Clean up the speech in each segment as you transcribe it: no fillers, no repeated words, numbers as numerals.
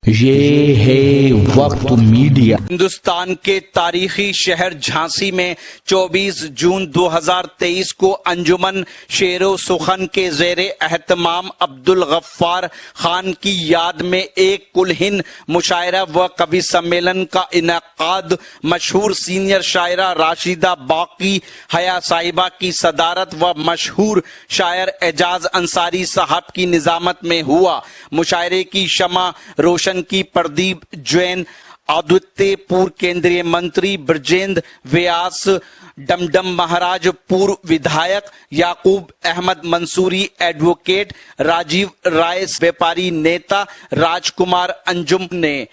ये है वक्त मीडिया। हिंदुस्तान के तारीखी शहर झांसी में 24 जून 2023 को अंजुमन शेरो सुखन के ज़ेरे एहतमाम अब्दुल गफ्फार खान की याद में एक कुलहिन मुशायरा व कवि सम्मेलन का इनेकाद मशहूर सीनियर शायरा राशिदा बाकी हया साहिबा की सदारत व मशहूर शायर एजाज अंसारी साहब की निजामत में हुआ। मुशायरे की शमा रोशन की प्रदीप जैन, आदित्य पूर्व केंद्रीय मंत्री ब्रजेंद्र व्यास, डमडम महाराज पूर्व विधायक, याकूब अहमद मंसूरी एडवोकेट, राजीव राय व्यापारी नेता, राजकुमार अंजुम ने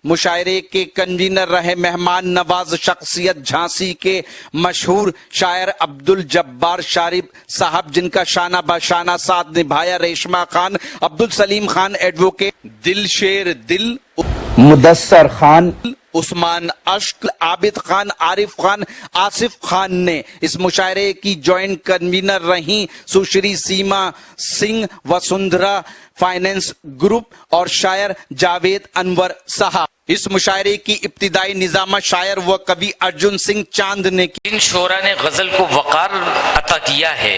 मुशायरे के कन्वीनर रहे मेहमान नवाज शख्सियत झांसी के मशहूर शायर अब्दुल जब्बार शारिफ साहब, जिनका शाना बशाना साथ निभाया रेशमा खान, अब्दुल सलीम खान एडवोकेट, दिलशेर दिल, मुदस्सर खान, उस्मान अश्क, आबिद खान, आरिफ खान, आसिफ खान ने इस मुशायरे की जॉइंट कन्वीनर रही सुश्री सीमा सिंह, वसुंधरा फाइनेंस ग्रुप और शायर जावेद अनवर साहब। इस मुशायरे की इब्तिदाई निजामत शायर व कवि अर्जुन सिंह चांद ने की। जिन शोरा ने गजल को वकार अता किया है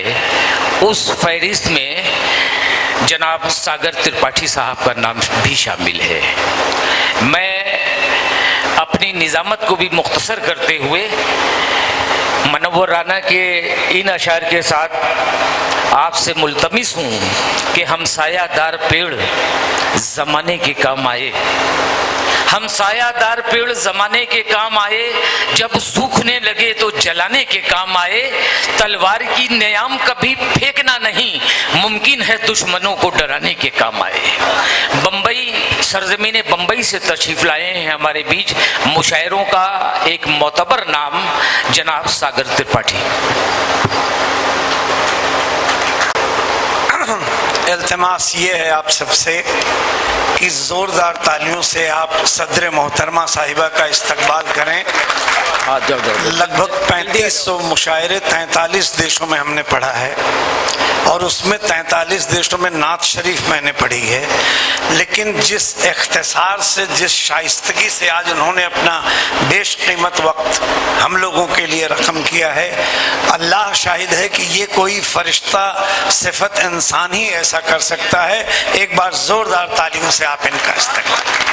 उस फहरिस्त में जनाब सागर त्रिपाठी साहब का नाम भी शामिल है। मैं अपनी निजामत को भी मुख्तसर करते हुए मनव्वर राना के इन अशार के साथ आपसे मुल्तमिस हूँ कि हम सायादार पेड़ ज़माने के काम आए, हम सायादार पेड़ ज़माने के काम आए, जब सूखने लगे तो जलाने के काम आए, तलवार की नयाम कभी फेंकना नहीं, मुमकिन है दुश्मनों को डराने के काम आए। बम्बई सरजमीन बम्बई से तशरीफ लाए हैं हमारे बीच मुशायरों का एक मोतबर नाम जनाब सागर त्रिपाठी। इल्तिमास ये है आप सबसे कि जोरदार तालियों से आप सदर मोहतरमा साहिबा का इस्तकबाल करें। लगभग 3500 मुशायरे 43 देशों में हमने पढ़ा है और उसमें 43 देशों में नात शरीफ मैंने पढ़ी है, लेकिन जिस इख्तिसार से, जिस शाइस्तगी से आज उन्होंने अपना बेशकीमत वक्त हम लोगों के लिए रकम किया है, अल्लाह शाहिद है कि ये कोई फरिश्ता सिफत इंसान ही ऐसा कर सकता है। एक बार जोरदार तालियों से आप इनका इस्तकबाल करें।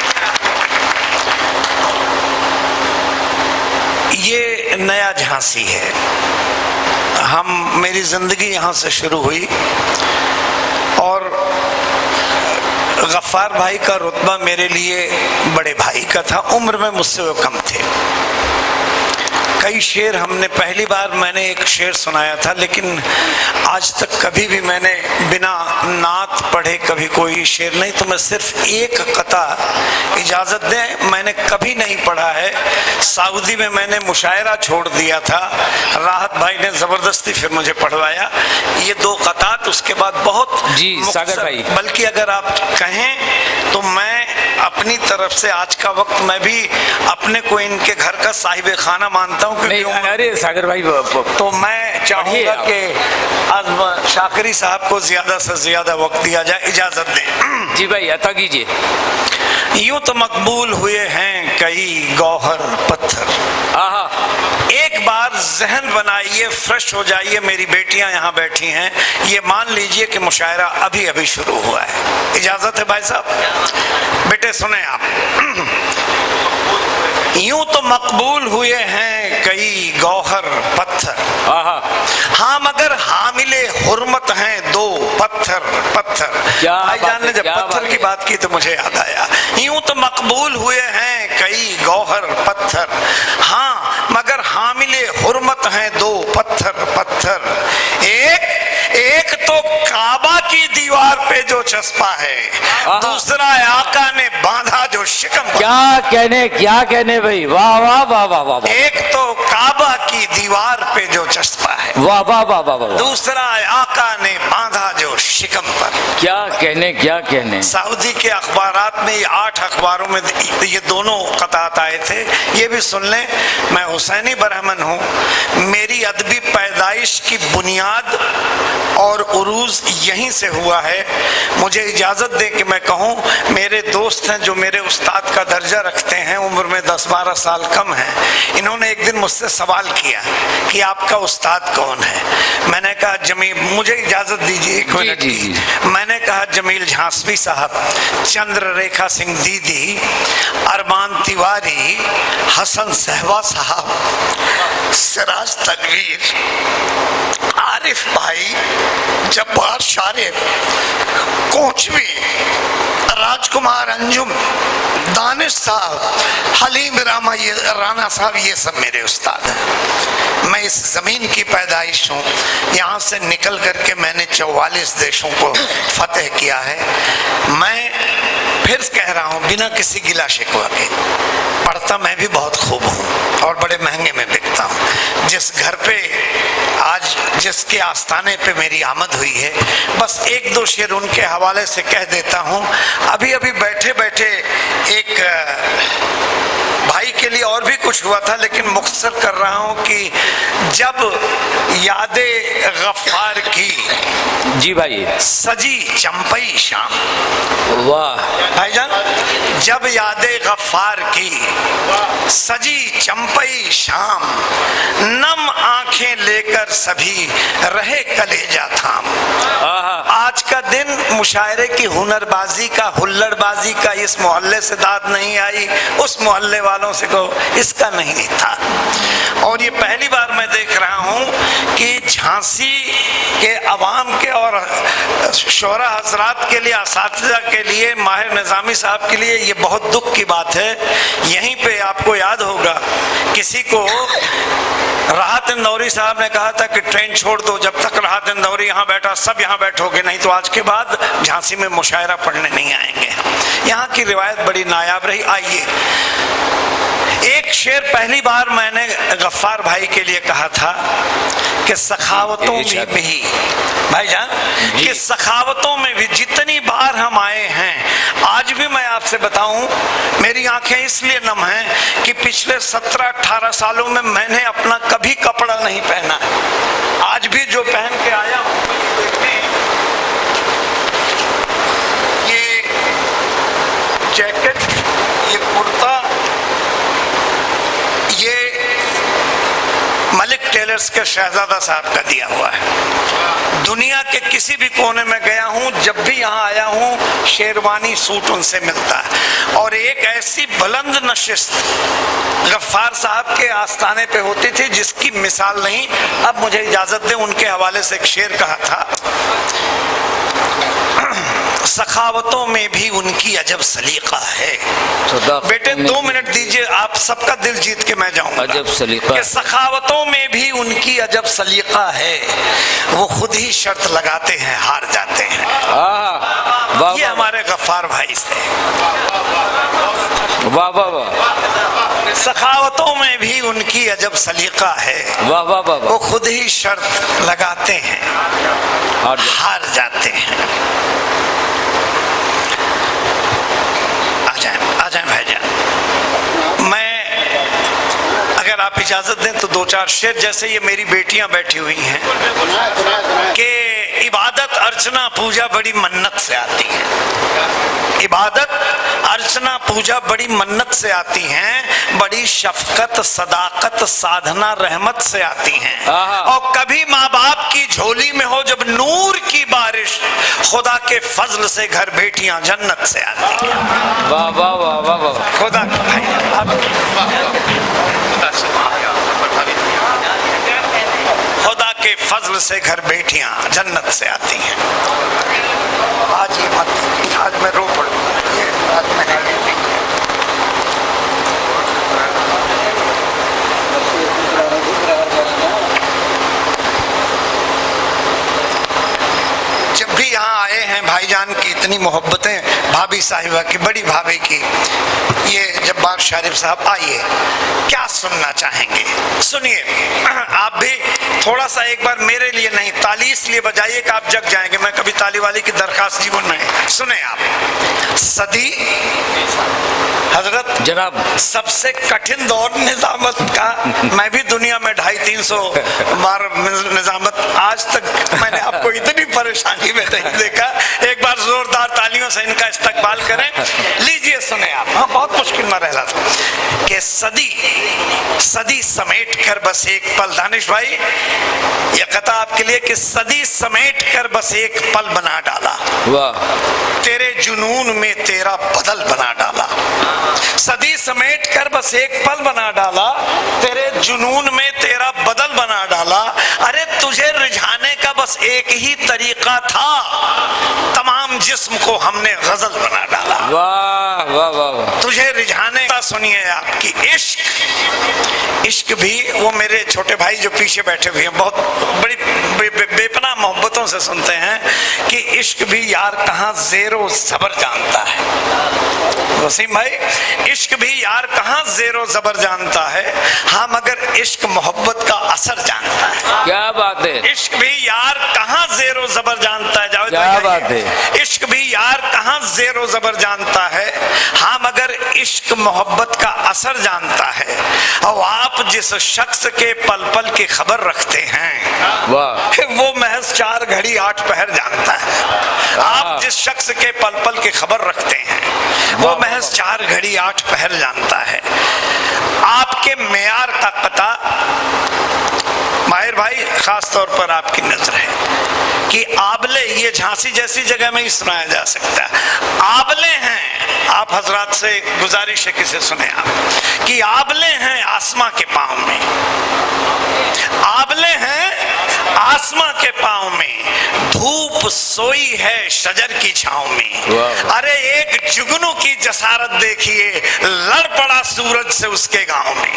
ये नया झांसी है। मेरी जिंदगी यहाँ से शुरू हुई और गफ्फार भाई का रुतबा मेरे लिए बड़े भाई का था, उम्र में मुझसे वो कम थे। कई शेर हमने, पहली बार मैंने एक शेर सुनाया था, लेकिन आज तक कभी भी मैंने बिना नात पढ़े कभी कोई शेर नहीं, तो मैं सिर्फ एक कता इजाज़त दें, मैंने कभी नहीं पढ़ा है। सऊदी में मैंने मुशायरा छोड़ दिया था, राहत भाई ने ज़बरदस्ती फिर मुझे पढ़वाया। ये 2 कतात, उसके बाद बहुत जी सागर भाई, बल्कि अगर आप कहें तो मैं अपनी तरफ से आज का वक्त मैं भी अपने को इनके घर का साहिब खाना मानता हूँ। अरे सागर भाई, तो मैं चाहूंगा कि आज शाकरी साहब को ज्यादा से ज्यादा वक्त दिया जाए, इजाजत दें। जी भाई अता कीजिए। यूं तो मकबूल हुए हैं कई गौहर पत्थर, एक बार जहन बनाइए, फ्रेश हो जाइए। मेरी बेटियां यहाँ बैठी हैं, ये मान लीजिए कि मुशायरा अभी अभी शुरू हुआ है। इजाजत है भाई साहब? बेटे सुने आप। यूं तो मकबूल हुए हैं कई गौहर पत्थर, हाँ मगर हामिले हुर्मत हैं 2 पत्थर पत्थर। भाईजान ने जब पत्थर की बात की तो मुझे याद आया। यूं तो मकबूल हुए हैं कई गौहर पत्थर, हाँ मगर हामिले हुर्मत हैं 2 पत्थर पत्थर। एक तो काबा की दीवार पे जो चस्पा है, दूसरा आका ने बांधा जो शिकम। क्या कहने भाई, वाह वाह वाह वाह वाह। एक तो देखो काबा की दीवार पे जो चस्पा है, वाह वाह वाह वाह वाह, दूसरा आका ने बांधा जो शिकम पर। क्या कहने क्या कहने। सऊदी के अखबारात में, ये 8 अखबारों में ये दोनों कतात आए थे। ये भी सुन लें, मैं हुसैनी बरहमन हूँ, मेरी अदबी पैदाइश की बुनियाद और उरूज यहीं से हुआ है। मुझे इजाज़त दें कि मैं कहूँ, मेरे दोस्त हैं जो मेरे उस्ताद का दर्जा रखते हैं, उम्र में 10-12 साल कम है। इन्होंने एक दिन मुझसे सवाल किया कि आपका उस्ताद कौन है। मैंने कहा जमील, मुझे इजाज़त दीजिए 1 मिनट की। मैंने कहा जमील झांसवी साहब, चंद्ररेखा सिंह दीदी, अरमान तिवारी, हसन सहवा साहब, सिराज तनवीर, आरिफ भाई, जब्बार शारिफ, कोचवी, राजकुमार अंजुम, दानिश साहब, हलीम राना साहब, ये सब मेरे उस्ताद हैं। मैं इस जमीन की पैदाइश हूँ, यहाँ से निकल करके मैंने 44 देशों को फतेह किया है। मैं फिर कह रहा हूँ बिना किसी गिला शिकवा के, पढ़ता मैं भी बहुत खूब हूँ और बड़े महंगे में बिकता हूँ। जिस घर पे आज, जिसके आस्थाने पे मेरी आमद हुई है, बस 1-2 शेर उनके हवाले से कह देता हूँ। अभी अभी बैठे बैठे एक भाई के लिए और भी कुछ हुआ था, लेकिन मुख्तसर कर रहा हूँ कि जब यादे गफ्फार की, जी भाई, सजी चंपई शाम, वाह भाईजान, जब यादे गफ्फार की सजी चंपई शाम, नम आंखें लेकर सभी रहे कलेजा थाम। आज का दिन मुशायरे की हुनरबाजी का, हुल्लड़बाजी का, इस मोहल्ले से दाद नहीं आई, उस मोहल्ले वालों से कहो, इसका नहीं था। और ये पहली बार मैं देख रहा हूँ कि झांसी के अवाम के और शोरा हजरात के लिए, असातिज़ा के लिए, माहिर निज़ामी साहब के लिए ये बहुत दुख की बात है। यहीं पे आपको याद होगा, किसी को राहत इंदौरी साहब ने कहा था कि ट्रेन छोड़ दो, जब तक राहत इंदौरी यहाँ बैठा सब यहाँ बैठोगे, नहीं तो आज के बाद झांसी में मुशायरा पढ़ने नहीं आएंगे। यहाँ की रिवायत बड़ी नायाब रही। आइए, एक शेर पहली बार मैंने गफ्फार भाई के लिए कहा था कि सखावतों में भी, भाईजान, कि सखावतों में भी जितनी बार हम आए हैं, आज भी मैं आपसे बताऊं, मेरी आंखें इसलिए नम हैं कि पिछले 17-18 सालों में मैंने अपना कभी कपड़ा नहीं पहना है। आज भी जो पहन के आया हूं, ये जैकेट, ये कुर्ता, ये मलिक टेलर्स के शहजादा साहब का दिया हुआ है। दुनिया के किसी भी कोने में गया हूं, जब भी यहां आया हूं, शेरवानी सूट उनसे मिलता है। और एक ऐसी बुलंद नशिस्त गफ्फार साहब के आस्थाने पे होती थी जिसकी मिसाल नहीं। अब मुझे इजाजत दें, उनके हवाले से एक शेर कहा था, सखावतों में भी उनकी अजब सलीका है। बेटे 2 मिनट दीजिए, आप सबका दिल जीत के मैं जाऊंगा। अजब सलीका, सखावतों में भी उनकी अजब सलीका है, वो खुद ही शर्त लगाते हैं, हार जाते हैं। ये हमारे गफ्फार भाई से। वाह वाह वाह। सखावतों में भी उनकी अजब सलीका है, वाह वाह वाह। वो खुद ही शर्त लगाते हैं, हार जाते हैं। आ जाए भाईजान, मैं अगर आप इजाजत दें तो 2-4 शेर, जैसे ये मेरी बेटियां बैठी हुई हैं, कि इबादत अर्चना पूजा बड़ी मन्नत से आती है। इबादत अर्चना पूजा बड़ी मन्नत से आती हैं, बड़ी शफकत सदाकत साधना रहमत से आती हैं। और कभी माँ बाप की झोली में हो जब नूर की बारिश, खुदा के फजल से घर बेटियां जन्नत से आती हैं। वाह वाह वाह वाह वाह। खुदा खुदा के फजल से घर बेटियां जन्नत से आती हैं। आज ये मत, आज मैं रो पड़ूंगा, ये आज मैं जब भी यहाँ आए हैं, भाईजान की इतनी मोहब्बतें, भाभी साहिबा की, बड़ी भाभी की, ये जब्बार शारिफ साहब, आइए क्या सुनना चाहेंगे? सुनिए, आप भी थोड़ा सा एक बार मेरे लिए नहीं, ताली इसलिए बजाइए कि आप जग जाएंगे। मैं कभी ताली वाली की दरखास्त जीवन में। सुने आप, सदी हजरत जनाब, सबसे कठिन दौर निजामत का, मैं भी दुनिया में 250-300 बार निजामत, आज तक मैंने आपको इतनी परेशानी में नहीं देखा। एक बार जोरदार तालियों से इनका इस्तकबाल करें। लीजिए सुने आप। हाँ, बहुत मुश्किल में रह रहा था कि सदी समेट कर बस एक पल, दानिश भाई ये कथा आपके लिए, कि सदी समेट कर बस एक पल बना डाला, वाह, तेरे जुनून में तेरा बदल बना डाला। सदी समेट कर बस एक पल बना डाला, तेरे जुनून में तेरा बदल बना डाला। अरे तुझे रिझाने का बस एक ही तरीका था, तमाम जिस्म को हमने गजल बना डाला। वाह वाह वाह। तुझे रिझाने का, सुनिए आपकी इश्क भी, वो मेरे छोटे भाई जो पीछे बैठे हुए हैं बहुत बड़ी बेपनाह मोहब्बतों से सुनते हैं कि इश्क भी यार कहाँ ज़ेरो ज़बर जानता है। वसीम भाई, इश्क भी यार कहाँ ज़ेरो ज़बर जानता है, हाँ मगर इश्क मोहब्बत का असर जानता है। क्या बात है। इश्क भी यार कहाँ ज़ेरो ज़बर जानता है। जाओ, क्या बात है। इश्क भी यार कहाँ ज़ेरो ज़बर जानता है, हाँ मगर इश्क मोहब्बत का असर जानता है। और आप जिस शख्स के पल पल की खबर रखते हैं, वाह, वो महज 4 घड़ी 8 पहर जानता है। आप जिस शख्स के पल पल की खबर रखते हैं, वो महज 4 घड़ी 8 पहर जानता है। आपके मेयार का पता, माहिर भाई खास तौर पर आपकी नजर है कि आबले, ये झांसी जैसी जगह में ही सुनाया जा सकता है। आबले हैं, आप हजरात से गुजारिश है कि से सुने आप, कि आबले हैं आसमां के पांव में, आबले हैं आसमां के पांव में, धूप सोई है शजर की छांव में। अरे एक जुगनू की जसारत देखिए, लड़ पड़ा सूरज से उसके गांव में।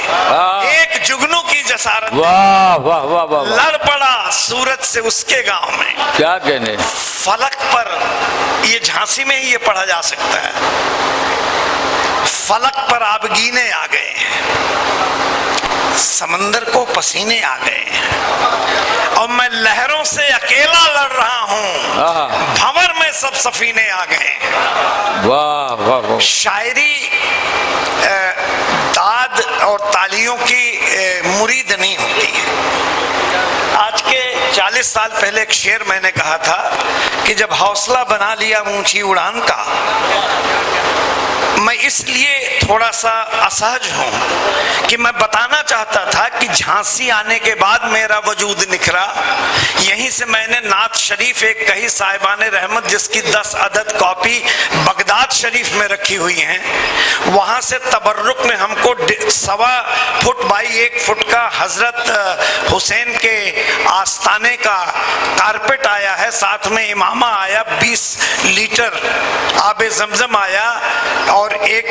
एक जुगनू की जसारत, वाह वाह वाह वाह, लड़ पड़ा सूरज से उसके गांव में। क्या कहने। फलक पर, ये झांसी में ही ये पढ़ा जा सकता है, फलक पर आबगीने आ गए हैं, समंदर को पसीने आ गए हैं, और मैं लहरों से अकेला लड़ रहा हूं, भंवर में सब सफीने आ गए हैं। वाह वाह वाह। शायरी दाद और तालियों की मुरीद नहीं होती है। आज के 40 साल पहले एक शेर मैंने कहा था कि जब हौसला बना लिया ऊंची उड़ान का, मैं इसलिए थोड़ा सा असहज हूं कि मैं बताना चाहता था कि झांसी आने के बाद मेरा वजूद निखरा। यहीं से मैंने नात शरीफ एक कही साहिबाने रहमत, जिसकी 10 अदद कॉपी बगदाद शरीफ में रखी हुई हैं, वहां से तबर्रुक में हमको 1.25 फुट बाई 1 फुट का हजरत हुसैन के आस्थाने का कारपेट आया है, साथ में इमामा आया, 20 लीटर आबे जमजम आया, और एक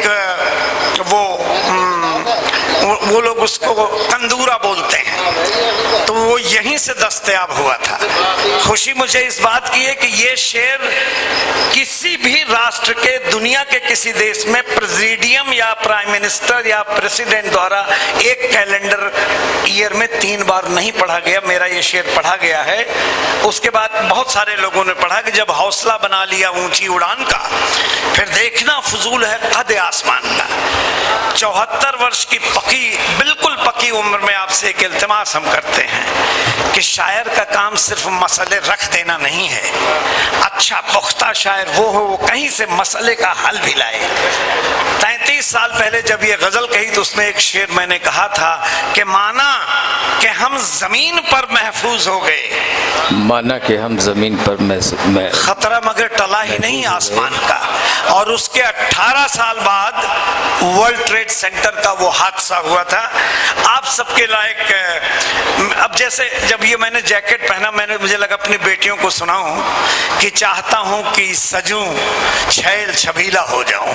वो लोग उसको कंदूरा बोलते हैं, तो वो यहीं से दस्तयाब हुआ था। खुशी मुझे इस बात की है कि ये शेर किसी भी राष्ट्र के, दुनिया के किसी देश में प्रेसिडियम या प्राइम मिनिस्टर या प्रेसिडेंट द्वारा एक कैलेंडर ईयर में 3 बार नहीं पढ़ा गया। मेरा ये शेर पढ़ा गया है। उसके बाद बहुत सारे लोगों ने पढ़ा कि जब हौसला बना लिया ऊंची उड़ान का, फिर देखना फजूल है कद आसमान का। 74 वर्ष की बिल्कुल पकी उम्र में आपसे एक इल्तिमास हम करते हैं कि शायर का काम सिर्फ मसले रख देना नहीं है। अच्छा पुख्ता शायर वो हो, वो कहीं से मसले का हल भी लाए। 33 साल पहले जब ये गजल कही तो उसमें एक शेर मैंने कहा था कि माना कि हम जमीन पर महफूज हो गए, माना कि हम जमीन पर खतरा मगर टला ही नहीं आसमान का। और उसके 18 साल बाद वर्ल्ड ट्रेड सेंटर का वो हादसा हुआ था। आप सबके लायक, अब जैसे जब ये मैंने जैकेट पहना, मुझे लगा अपनी बेटियों को सुनाऊं कि चाहता हूं कि सजूं छैल छबीला हो जाऊं,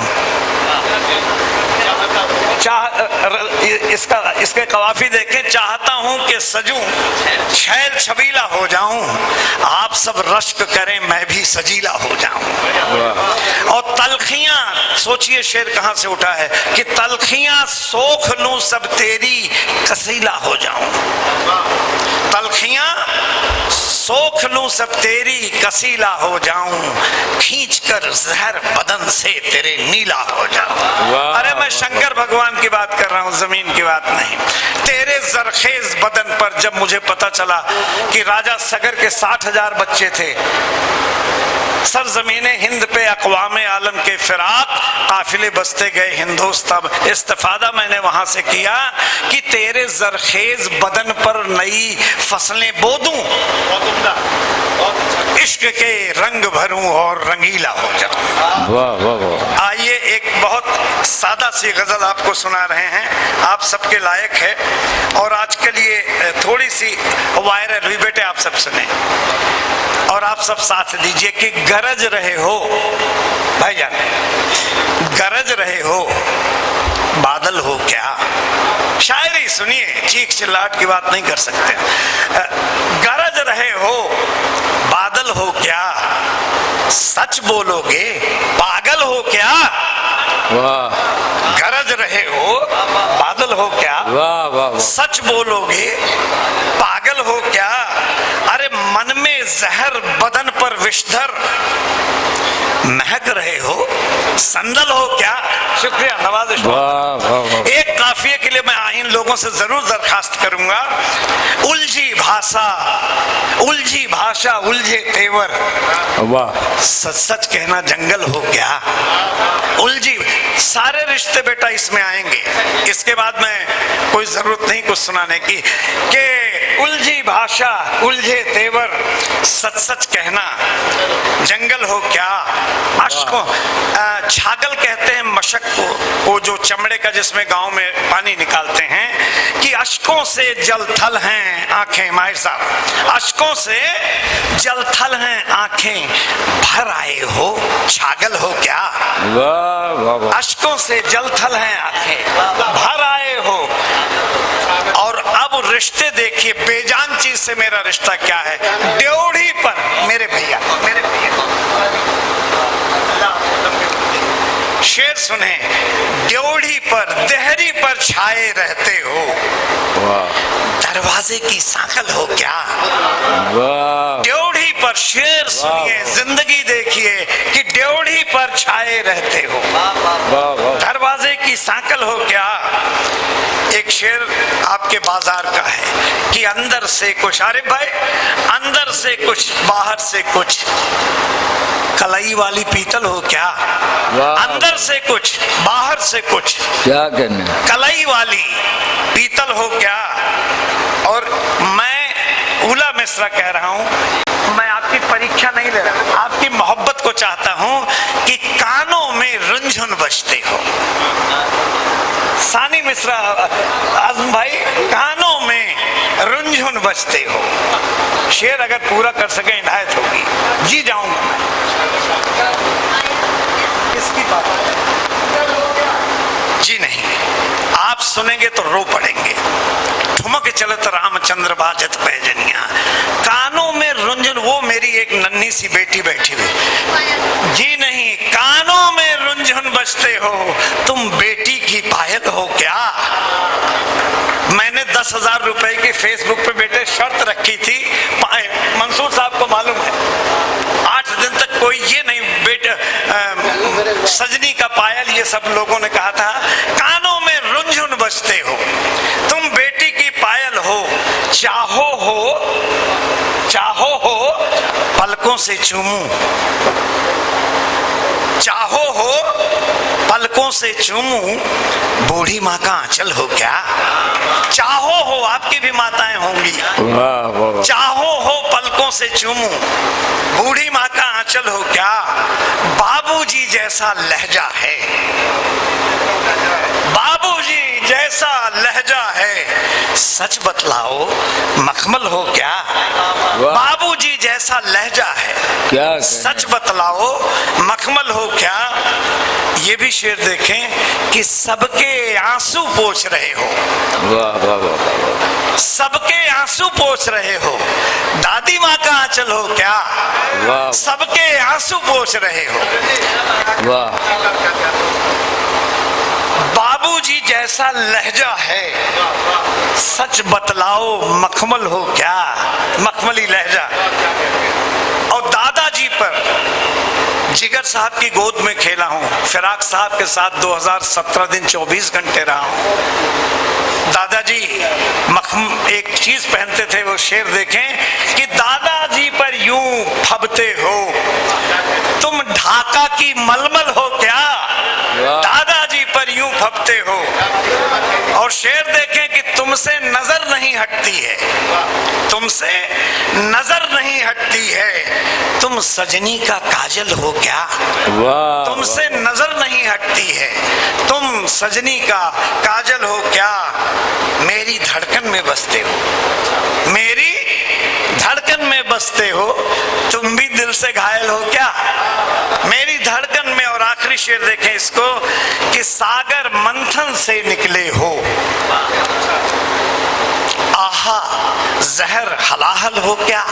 इसके कवाफी देखें। चाहता हूं कि सजूं छैल छबीला हो जाऊं, आप सब रश्क करें मैं भी सजीला हो जाऊं। और तलखियां, सोचिए शेर कहां से उठा है कि तलखियां सोख लूं सब तेरी कसीला हो जाऊं। तलखियां सोख लूं सब तेरी कसीला हो जाऊं, खींच कर जहर बदन से तेरे नीला हो जाऊं। अरे मैं शंकर भगवान की बात कर रहा हूं, जमीन की बात नहीं। तेरे जरखेज बदन पर जब मुझे पता चला कि राजा सगर के 60,000 बच्चे थे, सरजमीने हिंद पे अक़वामे आलम के फिराक काफिले बसते गए हिंदुस्तान, इस्तिफादा मैंने वहां से किया कि तेरे जरखेज बदन पर नई फसलें बो दूं, इश्क के रंग भरूं और रंगीला हो जाऊं। आइए एक बहुत सादा सी गजल आपको सुना रहे हैं, आप सबके लायक है और आज के लिए थोड़ी सी वायरल हुई। बेटे आप सब सुने और आप सब साथ दीजिए कि गरज रहे हो भाईजान, गरज रहे हो बादल हो क्या। शायरी सुनिए, चीख चिल्लाहट की बात नहीं कर सकते। गरज रहे हो बादल हो क्या, सच बोलोगे पागल हो क्या। वाह। गरज रहे हो बादल हो क्या, वाह वाह। सच बोलोगे पागल हो क्या। अरे मन में जहर बदन पर विषधर, महक रहे हो संदल हो क्या। शुक्रिया, नवाज़िश। एक काफिये के लिए मैं इन लोगों से जरूर दरखास्त करूंगा, उलझी भाषा उलझे तेवर, वाह। सच सच कहना जंगल हो क्या। उलझी, सारे रिश्ते बेटा इसमें आएंगे। इसके बाद में कोई जरूरत नहीं कुछ सुनाने की कि उलझी भाषा उलझे तेवर, सच सच कहना जंगल हो क्या। अश्कों, छागल कहते हैं मशक को, वो जो चमड़े का जिसमें गांव में पानी निकालते हैं, कि अश्कों से जलथल हैं आंखें। माहिर साहब, अश्कों से जलथल हैं आंखें, भर आए हो छागल हो क्या। अश्कों से जलथल हैं आंखें, भर आए हो। और अब रिश्ते देखिए, बेजान चीज से मेरा रिश्ता क्या है। ड्योढ़ी पर मेरे भैया शेर सुने, ड्योढ़ी पर देहरी पर छाए रहते हो, दरवाजे की सांकल हो क्या। ड्योढ़ी पर, शेर सुनिए, जिंदगी देखिए कि ड्योढ़ी पर छाए रहते हो, दरवाजे की सांकल हो क्या। एक शेर आपके बाजार का है कि अंदर से कुछ, अरे भाई अंदर से कुछ बाहर से कुछ, कलाई वाली पीतल हो क्या। अंदर से कुछ बाहर से कुछ, क्या करना, कलाई वाली पीतल हो क्या। और मैं उला मिश्रा कह रहा हूं, मैं आपकी परीक्षा नहीं ले रहा, आपकी मोहब्बत को चाहता हूं कि कानों में रुंझुन बजते हो। सानी मिश्रा, आजम भाई, कानों में रुंझुन बजते हो। शेर अगर पूरा कर सके इनायत होगी, जी जाऊंगा मैं। किसकी बात जी नहीं, आप सुनेंगे तो रो पड़ेंगे। ठुमक चलत रामचंद्र बाजत पैजनिया, कानों में रुंझुन, वो मेरी एक नन्ही सी बेटी बैठी हुई। जी नहीं, कानों में रुंझुन बजते हो, तुम बेटी की पायल हो क्या। मैंने 10,000 रुपए की फेसबुक पे बेटे शर्त रखी थी, मंसूर साहब को मालूम है, 8 दिन तक कोई ये नहीं, बेटे सजनी का पायल, ये सब लोगों ने कहा था। कानों में रुंझुन बजते हो, तुम बेटी की पायल हो, चाहो हो पलकों से चूमूं, चाहो हो पलकों से चूमूं, बूढ़ी माँ का आंचल हो क्या। चाहो हो, आपकी भी माताएं होंगी, चाहो हो पलकों से चूमूं, बूढ़ी माँ का आंचल हो क्या। बाबूजी जैसा लहजा है, बाबूजी जैसा लहजा है, सच बतलाओ मखमल हो क्या, बाबूजी जैसा लहजा है क्या सच बतलाओ मखमल हो क्या। ये भी शेर देखें कि सबके आंसू पोंछ रहे हो, वाह वाह वाह, सबके आंसू पोंछ रहे हो, दादी माँ का आंचल हो क्या, वाह सबके आंसू पोंछ रहे हो। वाह, बाबूजी जैसा लहजा है, सच बतलाओ मखमल हो क्या, मखमली लहजा। और दादाजी पर जिगर साहब की गोद में खेला हूं, फिराक साहब के साथ 2017 दिन 24 घंटे रहा हूं। दादाजी एक चीज पहनते थे, वो शेर देखें कि दादाजी पर यूं फबते हो, तुम ढाका की मलमल हो क्या, दादाजी पर यूं फबते हो। और शेर देखें कि तुमसे नजर नहीं हटती है, तुमसे नजर नहीं हटती है, तुम सजनी का काजल हो क्या, तुमसे नजर नहीं हटती है, तुम सजनी का काजल हो क्या। मेरी धड़कन में बसते हो, मेरी धड़कन में बसते हो, तुम भी दिल से घायल हो क्या, मेरी धड़कन में। और आखिरी शेर देखें इसको कि सागर मंथन से निकले हो, आहा जहर हलाहल हो क्या।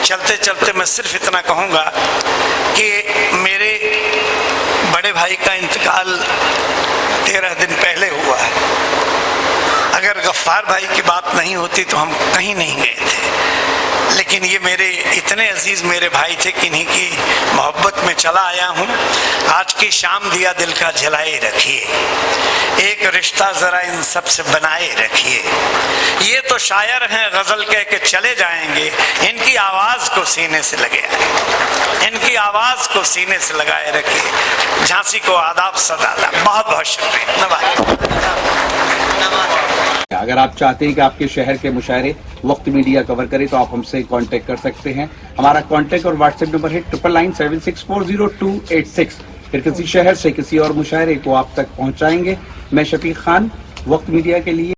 चलते चलते मैं सिर्फ इतना कहूंगा कि मेरे बड़े भाई का इंतकाल 13 दिन पहले हुआ है। अगर गफ्फार भाई की बात नहीं होती तो हम कहीं नहीं गए थे, लेकिन ये मेरे इतने अजीज मेरे भाई थे कि इन्हीं की मोहब्बत में चला आया हूँ। आज की शाम दिया दिल का जलाए रखिए, एक रिश्ता जरा इन सब से बनाए रखिए। ये तो शायर हैं, गजल कह के चले जाएंगे, इनकी आवाज को सीने से लगे, इनकी आवाज को सीने से लगाए रखिए। झांसी को आदाब सदाला, बहुत बहुत शुक्रिया। अगर आप चाहते हैं कि आपके शहर के मुशायरे वक्त मीडिया कवर करे तो आप हमसे कांटेक्ट कर सकते हैं। हमारा कांटेक्ट और व्हाट्सएप नंबर है 9997640286। फिर किसी शहर से किसी और मुशायरे को आप तक पहुंचाएंगे। मैं शफीक खान, वक्त मीडिया के लिए।